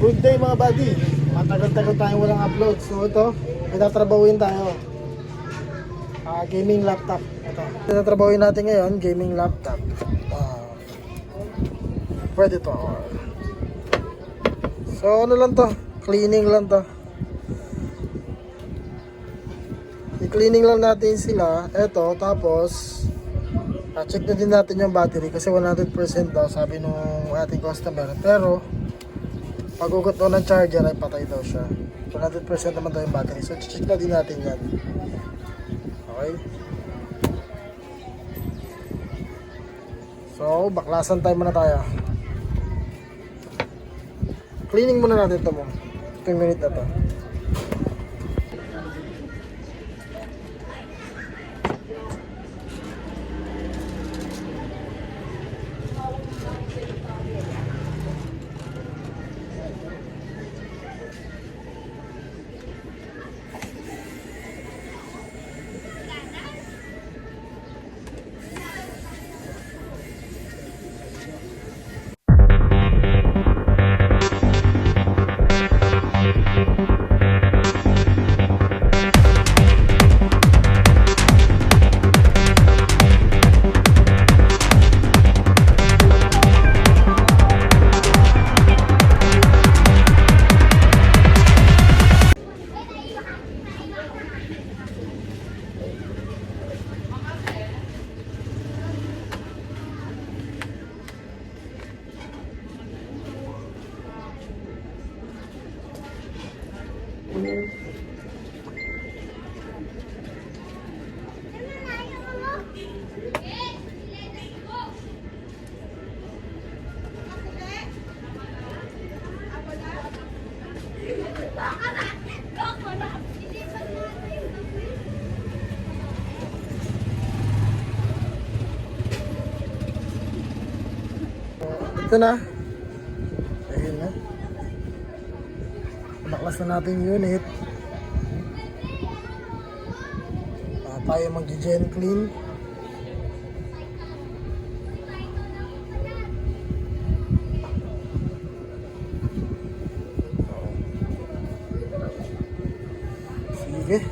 Good day mga buddy. Matagal-tagal tayo walang upload. So ito, itatrabahuin tayo. Gaming laptop. Ito. Itatrabahuin natin ngayon, gaming laptop. Predator. So ano lang to? Cleaning lang to. I-cleaning lang natin sila. Ito, tapos check na din natin yung battery kasi 100% daw sabi nung ating customer. Pero pag ugot daw ng charger ay patay daw siya. 100% naman daw yung battery. So check na din natin yan. Okay. So baklasan time muna tayo. Cleaning muna natin ito mo. 2 minute na to. Ito na. Ayun na. Naklas na natin yung unit. Tayo mag-gen clean. Sige.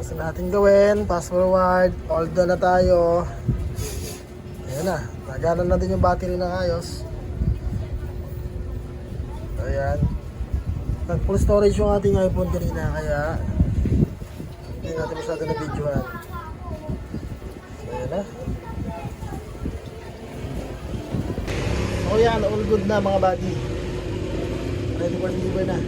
Gusto natin gawin, fast forward, all done na tayo. Ayan na, nagana na din yung battery ng ayos. Ayan. Nag full storage yung ating iPhone kanina, kaya hindi natin masyado na videoan. Ayan na. So yan, all good na mga buddy. Ready for deliver na.